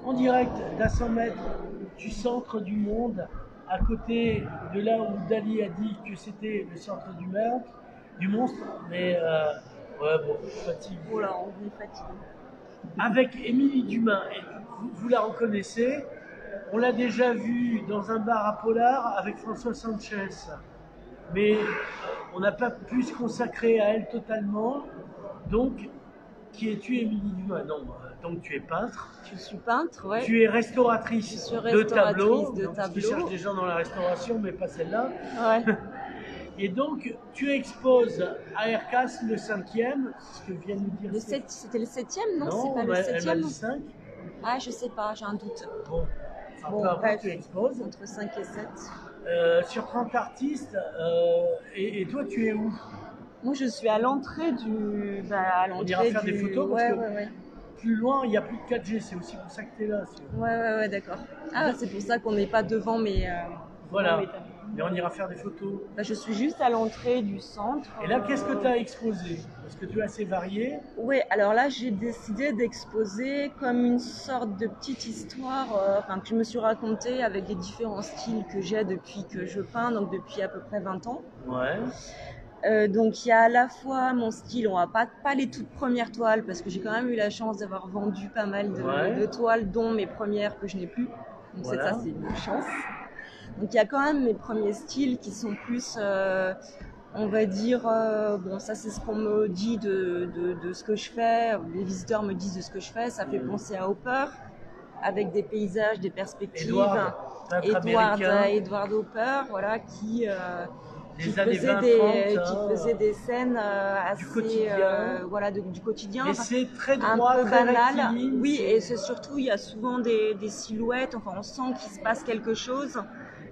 en direct d'à 100 mètres du centre du monde, à côté de là où Dali a dit que c'était le centre du monstre, mais ouais, bon, fatigue. Voilà, on est fatigué. Avec Émilie Dumas, et vous la reconnaissez, on l'a déjà vue dans un bar à Polar avec François Sanchez, mais on n'a pas pu se consacrer à elle totalement, donc qui es-tu, Émilie Dumas? Non, donc tu es peintre. Je suis peintre, ouais. Tu es restauratrice, de tableaux. Tu cherches des gens dans la restauration, mais pas celle-là. Ouais. Et donc, tu exposes à Ercas le 5e, ce que vient de nous dire. C'était le 7e, non? C'est pas le elle 7e. m'a dit 5. Ah, je sais pas, j'ai un doute. Bon, bref, tu exposes. Entre 5 et 7. Sur 30 artistes, et toi, tu es où? Moi, je suis à l'entrée du. On ira faire des photos parce que ouais. plus loin, il n'y a plus de 4G, c'est aussi pour ça que tu es là. Ouais, d'accord. Ah, c'est pour ça qu'on n'est pas devant mes. Voilà, mais on ira faire des photos. Je suis juste à l'entrée du centre. Et là, qu'est-ce que tu as exposé? Parce que tu es assez varié. Oui, alors là, j'ai décidé d'exposer comme une sorte de petite histoire que je me suis racontée avec les différents styles que j'ai depuis que je peins, donc depuis à peu près 20 ans. Ouais. Donc il y a à la fois mon style, on va pas les toutes premières toiles parce que j'ai quand même eu la chance d'avoir vendu pas mal de toiles, dont mes premières que je n'ai plus. Donc ça c'est une chance. Donc il y a quand même mes premiers styles qui sont plus, on va dire, bon ça c'est ce qu'on me dit de ce que je fais, les visiteurs me disent de ce que je fais, ça fait penser à Hopper, avec des paysages, des perspectives. Edward Hopper, voilà, qui faisait des scènes assez du quotidien, mais c'est très droit, un peu très banal. rectiligne, oui, et c'est surtout il y a souvent des silhouettes, enfin on sent qu'il se passe quelque chose,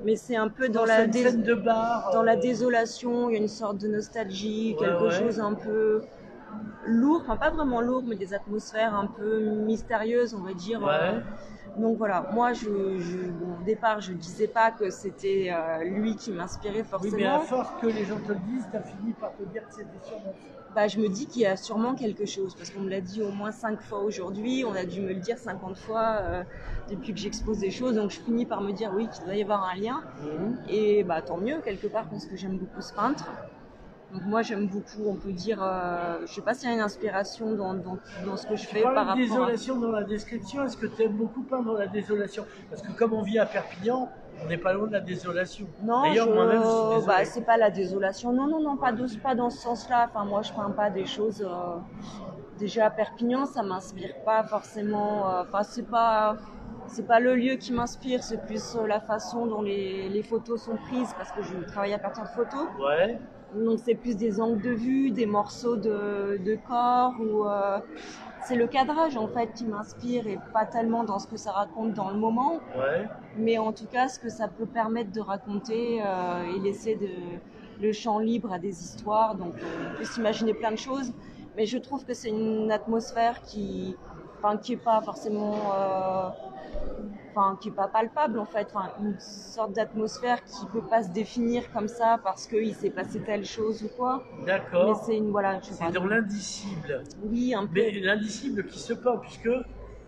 mais c'est un peu dans la scène de bar, dans la désolation, il y a une sorte de nostalgie, quelque chose un peu lourd, enfin pas vraiment lourd, mais des atmosphères un peu mystérieuses, on va dire. Donc voilà, moi au départ je disais pas que c'était lui qui m'inspirait forcément. Oui, mais à force que les gens te le disent, tu as fini par te dire que c'était sûrement ça. Je me dis qu'il y a sûrement quelque chose, parce qu'on me l'a dit au moins 5 fois aujourd'hui, on a dû me le dire 50 fois depuis que j'expose des choses, donc je finis par me dire oui qu'il doit y avoir un lien. Et tant mieux quelque part, parce que j'aime beaucoup ce peintre. Donc moi j'aime beaucoup, on peut dire, je sais pas s'il y a une inspiration dans ce que je fais par rapport à... désolation dans la description, est-ce que tu aimes beaucoup peindre la désolation? Parce que comme on vit à Perpignan, on n'est pas loin de la désolation. Non, d'ailleurs moi-même je suis désolé. C'est pas la désolation, non, pas dans ce sens-là. Enfin moi je peins pas des choses... Déjà à Perpignan ça m'inspire pas forcément, c'est pas le lieu qui m'inspire, c'est plus la façon dont les photos sont prises, parce que je travaille à partir de photos. Ouais. Donc c'est plus des angles de vue, des morceaux de corps, ou c'est le cadrage en fait qui m'inspire, et pas tellement dans ce que ça raconte dans le moment, mais en tout cas ce que ça peut permettre de raconter et laisser le champ libre à des histoires. Donc on peut s'imaginer plein de choses, mais je trouve que c'est une atmosphère qui est pas forcément... qui n'est pas palpable en fait, une sorte d'atmosphère qui ne peut pas se définir comme ça parce qu'il s'est passé telle chose ou quoi. D'accord. Mais c'est c'est dans l'indicible. Oui, un peu. Mais l'indicible qui se peint, puisque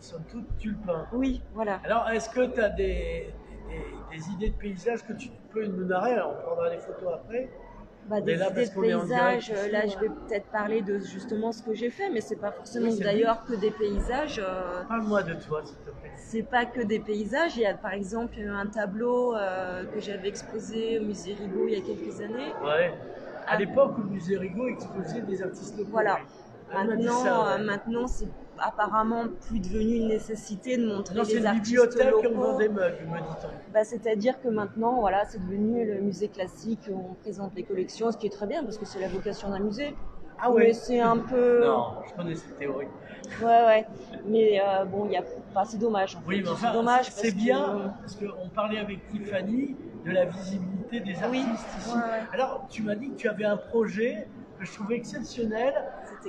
somme toute tu le peins. Oui, voilà. Alors est-ce que tu as des idées de paysages que tu peux nous narrer? Alors, on prendra des photos après. Des idées de paysages, là je vais peut-être parler de justement ce que j'ai fait, mais c'est pas forcément d'ailleurs que des paysages. Parle-moi de toi s'il te plaît. C'est pas que des paysages, il y a par exemple un tableau que j'avais exposé au musée Rigaud il y a quelques années. Ouais. À l'époque où le musée Rigaud exposait des artistes locaux. Voilà. Maintenant c'est apparemment plus devenu une nécessité de montrer les artistes locaux. C'est une bibliothèque en vend des mugs, me dit-on. C'est-à-dire que maintenant, voilà, c'est devenu le musée classique où on présente les collections, ce qui est très bien parce que c'est la vocation d'un musée. Ah oui. Mais c'est un peu... Non, je connais cette théorie. Ouais. Mais c'est dommage. En fait. Oui, mais enfin, c'est dommage. C'est bien parce qu'on parlait avec Tiffany de la visibilité des artistes ici. Ouais. Alors, tu m'as dit que tu avais un projet que je trouvais exceptionnel,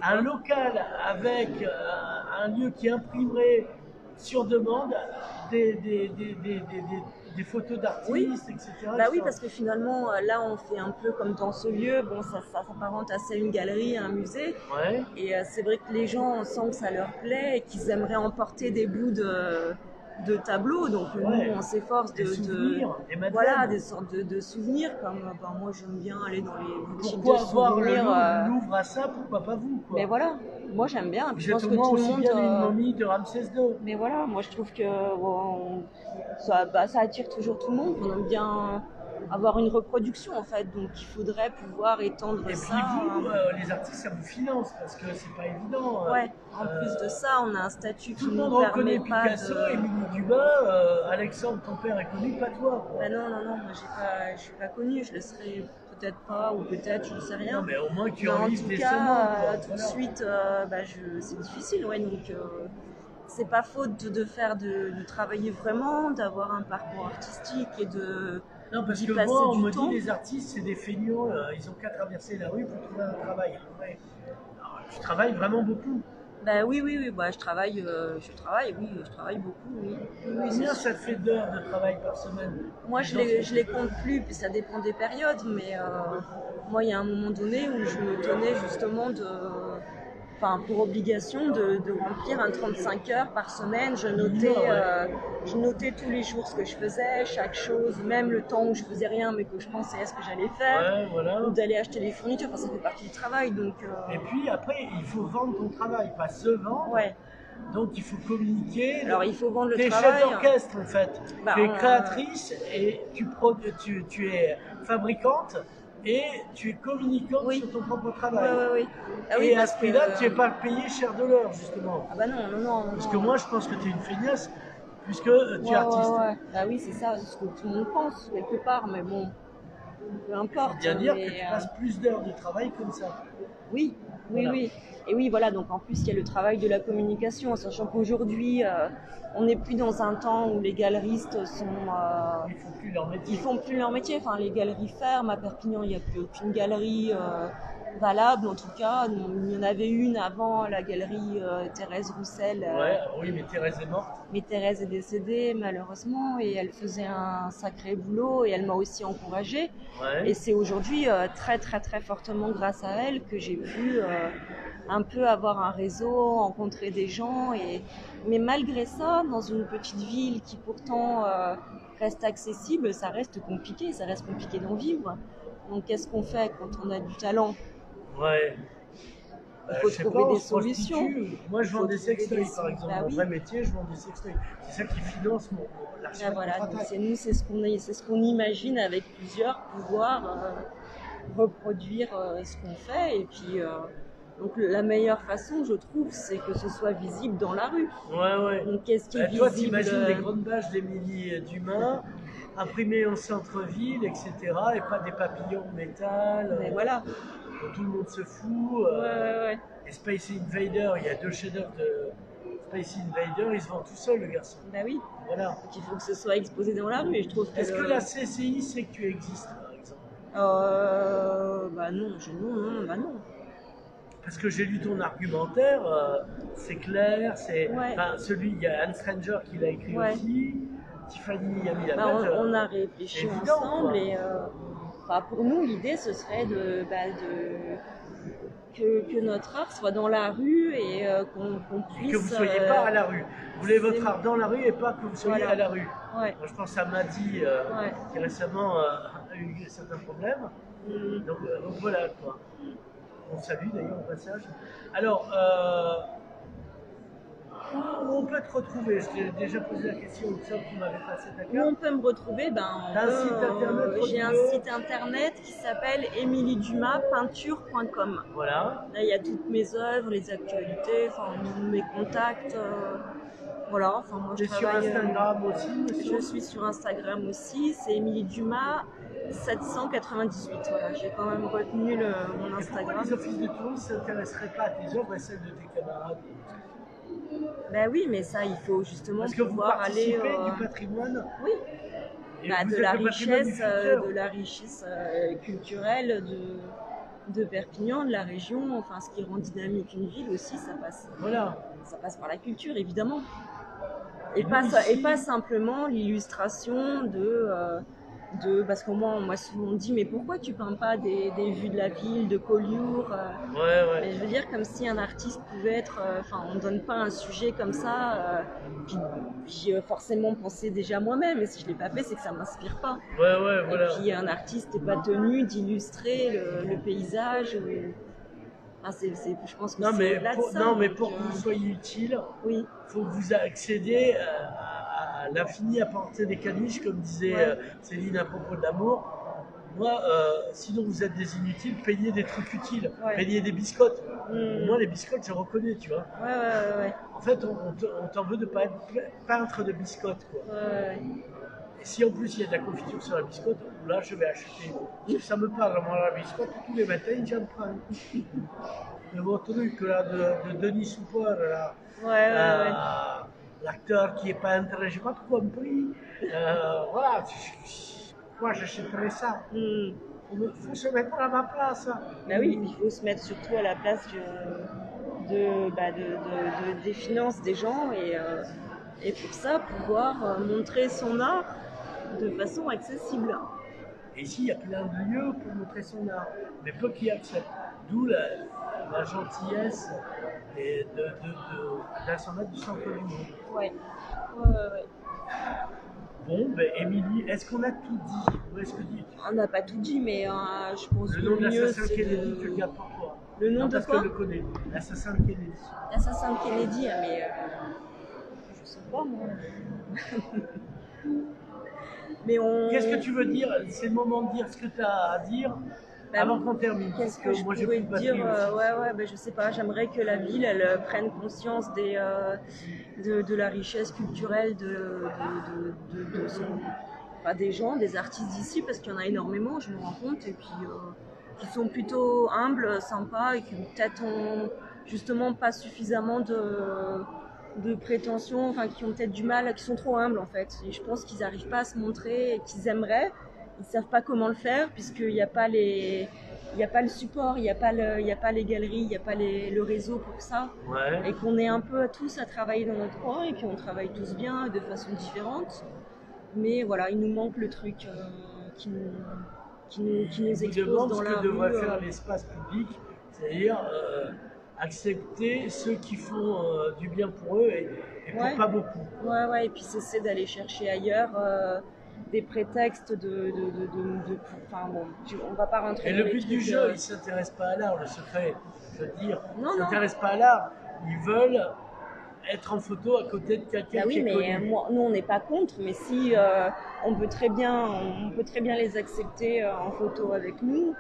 un local avec un lieu qui imprimerait sur demande des photos d'artistes, etc. Oui, parce que finalement, là, on fait un peu comme dans ce lieu. Bon, ça s'apparente assez à une galerie, à un musée. Ouais. Et c'est vrai que les gens, on sent que ça leur plaît et qu'ils aimeraient emporter des bouts de tableaux. Donc nous, on s'efforce des souvenirs, voilà, des sortes de souvenirs. Comme moi, j'aime bien aller dans les boutiques pourquoi de souvenirs. Voir le Louvre à ça, pourquoi pas vous, quoi. Mais voilà, moi j'aime bien. Vous je pense êtes que tout le aussi monde. Bien une momie de Ramsès II. Mais voilà, moi je trouve que ça attire toujours tout le monde. On aime bien avoir une reproduction en fait, donc il faudrait pouvoir étendre ça. Et puis vous, les artistes, ça vous finance parce que c'est pas évident. Ouais, en plus de ça, on a un statut qui tout le nous monde permet reconnaît pas Picasso, Émilie Dumas, Alexandre, ton père est connu, pas toi. Bah non, moi je suis pas connue, je le serai peut-être pas, ou peut-être, je ne sais rien. Non, mais au moins tu en enlises tout des cas, semences. tout de suite, c'est difficile, ouais, donc c'est pas faute de faire, de travailler vraiment, d'avoir un parcours artistique et de. Non, parce que moi, on me dit les artistes, c'est des feignants, ils ont qu'à traverser la rue pour trouver un travail. Ouais. Alors, tu travailles vraiment beaucoup. Bah oui, je travaille beaucoup, oui. Combien ça te fait d'heures de travail par semaine? Moi, je les compte plus, puis ça dépend des périodes, mais moi, il y a un moment donné où je me donnais justement pour obligation de remplir un 35 heures par semaine. Je notais tous les jours ce que je faisais, chaque chose, même le temps où je faisais rien mais que je pensais à ce que j'allais faire, ou d'aller acheter des fournitures, ça fait partie du travail. Donc, Et puis après, il faut vendre ton travail, pas se vendre. Ouais. Donc il faut communiquer. Alors il faut vendre le travail. Tu es chef d'orchestre en fait. Tu es créatrice et tu es fabricante. Et tu es communicante sur ton propre travail. Oui. Et à ce prix-là, tu n'es pas payé cher de l'heure, justement. Ah bah non. Parce que moi, je pense que tu es une feignasse, puisque tu es artiste. Bah oui, c'est ça, ce que tout le monde pense, quelque part, mais bon, peu importe. Il faut bien dire que tu passes plus d'heures de travail comme ça. Oui. Et oui, voilà, donc en plus, il y a le travail de la communication, sachant qu'aujourd'hui, on n'est plus dans un temps où les galeristes sont... ils font plus leur métier. Ils font plus leur métier. Enfin, les galeries ferment. À Perpignan, il n'y a plus aucune galerie valable. En tout cas, il y en avait une avant, la galerie Thérèse Roussel. Oui, mais Thérèse est morte. Mais Thérèse est décédée, malheureusement, et elle faisait un sacré boulot, et elle m'a aussi encouragée. Ouais. Et c'est aujourd'hui très, très, très fortement grâce à elle que j'ai pu un peu avoir un réseau, rencontrer des gens. Mais malgré ça, dans une petite ville qui pourtant reste accessible, ça reste compliqué d'en vivre. Donc qu'est-ce qu'on fait quand on a du talent? Ouais. Il faut trouver des solutions. Moi, je vends des sextoys, par exemple. Mon vrai métier, je vends des sextoys. C'est ça qui finance l'argent. Voilà, donc c'est ce qu'on imagine avec plusieurs, pouvoir reproduire ce qu'on fait. Et puis, donc la meilleure façon, je trouve, c'est que ce soit visible dans la rue. Ouais. Donc qu'est-ce qui est visible? Toi, t'imagines les grandes bâches d'Émilie Dumas imprimées en centre-ville, etc. Et pas des papillons en métal. Mais voilà. Tout le monde se fout. Et Space Invader, il y a 2 chefs-d'œuvre de Space Invader, il se vend tout seul, le garçon. Bah oui. Voilà. Donc il faut que ce soit exposé dans la rue. Et je trouve Est-ce que la CCI sait que tu existes, par exemple? Bah non. Parce que j'ai lu ton argumentaire, c'est clair, celui, il y a Anne Stranger qui l'a écrit aussi, Tiffany a mis la page. On a réfléchi ensemble et pour nous, l'idée, ce serait que notre art soit dans la rue et qu'on puisse... Que vous ne soyez pas à la rue. Vous voulez votre art dans la rue et pas que vous soyez à la rue. Ouais. Moi, je pense à Madi, qui récemment a eu certains problèmes. Donc voilà, quoi. On salue d'ailleurs au passage. Alors, où on peut te retrouver? Je t'ai déjà posé la question, il me semble que tu m'avais passé ta carte. Où on peut me retrouver? J'ai un site internet qui s'appelle emiliedumaspeinture.com. Voilà. Là, il y a toutes mes œuvres, les actualités, mes contacts. Voilà, enfin moi je travaille... sur Instagram aussi? Je suis sur Instagram aussi, c'est Émilie Dumas 798. Voilà, j'ai quand même retenu mon Instagram. Pourquoi les offices de tourisme ne s'intéresseraient pas à tes œuvres et celles de tes camarades? Ben oui, mais ça, il faut justement parce que pouvoir vous participez aller... du patrimoine? Oui. De la richesse culturelle de Perpignan, de la région, enfin ce qui rend dynamique une ville aussi, ça passe par la culture évidemment. Et pas simplement l'illustration Parce que moi, on m'a souvent dit, mais pourquoi tu peins pas des vues de la ville, de Collioure Mais je veux dire, comme si un artiste pouvait être... Enfin, on donne pas un sujet comme ça, puis j'y ai forcément pensé déjà moi-même, et si je l'ai pas fait, c'est que ça m'inspire pas. Voilà. Et puis, un artiste n'est pas tenu d'illustrer le paysage. Enfin, je pense que c'est au-delà de ça. Non, mais pour que vous soyez utile, il faut que vous accédiez à l'infini à portée des caniches, comme disait Céline à propos de l'amour. Moi, sinon vous êtes des inutiles, peignez des trucs utiles, peignez des biscottes. Moi, les biscottes, je reconnais, tu vois. En fait, on t'en veut de pas être peintre de biscottes, quoi. Et si en plus il y a de la confiture sur la biscotte, là je vais acheter. Parce que ça me parle, moi, la biscotte, tous les matins, j'en prends. Le beau truc là, de Denis Souport, là, l'acteur qui est peintre, j'ai pas trop compris. Voilà, moi j'achèterais ça. Il faut se mettre à ma place. Bah oui, il faut se mettre surtout à la place des finances des gens et pour ça pouvoir montrer son art de façon accessible. Et ici, il y a plein de lieux pour montrer son art, mais peu qui acceptent. D'où la gentillesse d'un centre du centre du monde. Ouais. Bon, Émilie, est-ce qu'on a tout dit? Ou est-ce que on n'a pas tout dit, mais je pense que le nom de l'assassin Kennedy, tu le gardes pour toi. Le nom de parce quoi? que je le connais. L'assassin Kennedy. L'assassin Kennedy, mais je sais pas moi. Mais Qu'est-ce que tu veux dire? C'est le moment de dire ce que tu as à dire avant qu'on termine. Qu'est-ce que je pourrais dire? Je sais pas. J'aimerais que la ville elle prenne conscience de la richesse culturelle des gens, des artistes d'ici, parce qu'il y en a énormément, je me rends compte, et puis qui sont plutôt humbles, sympas, et qui peut-être ont justement pas suffisamment de prétention, enfin qui ont peut-être du mal, qui sont trop humbles en fait. Et je pense qu'ils n'arrivent pas à se montrer et qu'ils aimeraient. Ils savent pas comment le faire puisqu'il n'y a pas le support, il n'y a pas les galeries, il n'y a pas le réseau pour ça. Et qu'on est un peu tous à travailler dans notre coin et qu'on travaille tous bien de façon différente. Mais voilà, il nous manque le truc qui nous expose dans la rue. Ce que devrait faire l'espace public, c'est-à-dire accepter ceux qui font du bien pour eux et pour pas beaucoup. Et puis cesser d'aller chercher ailleurs des prétextes on va pas rentrer et dans le but du jeu, ils ne s'intéressent pas à l'art, le secret, je veux dire. Ils ne s'intéressent pas à l'art, ils veulent être en photo à côté de quelqu'un qui est connu. Nous on n'est pas contre, mais si on peut très bien les accepter en photo avec nous.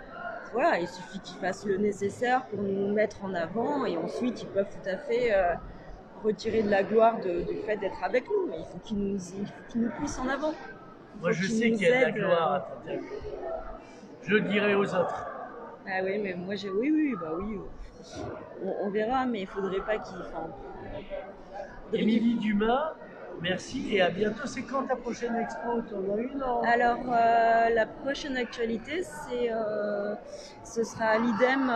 Voilà, il suffit qu'ils fassent le nécessaire pour nous mettre en avant et ensuite ils peuvent tout à fait retirer de la gloire du fait d'être avec nous. Mais il faut qu'ils nous poussent en avant. Moi je sais qu'il y a de la gloire à tenter. Je le dirai aux autres. Ah oui, mais moi oui. On verra, mais il faudrait pas qu'ils... Émilie Dumas, merci et à bientôt. C'est quand ta prochaine expo? Tu en as une? Alors, la prochaine actualité, ce sera à l'IDEM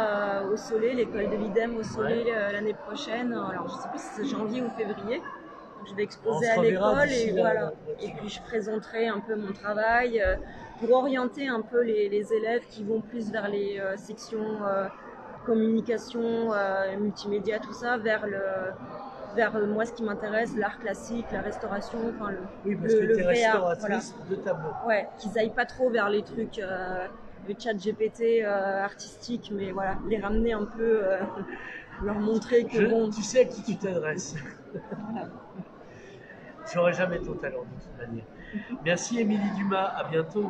au Soleil, l'école de l'IDEM au Soleil l'année prochaine. Alors, je ne sais plus si c'est janvier ou février. Donc, je vais exposer à l'école et voilà. Et puis, je présenterai un peu mon travail pour orienter un peu les élèves qui vont plus vers les sections communication, multimédia, tout ça, vers moi ce qui m'intéresse, l'art classique, la restauration, enfin parce que tu es restauratrice de tableaux. Ouais, qu'ils n'aillent pas trop vers les trucs le chat GPT artistique, mais voilà, les ramener un peu, leur montrer que tu sais à qui tu t'adresses. Voilà. J'aurais jamais ton talent de toute manière. Merci Émilie Dumas, à bientôt.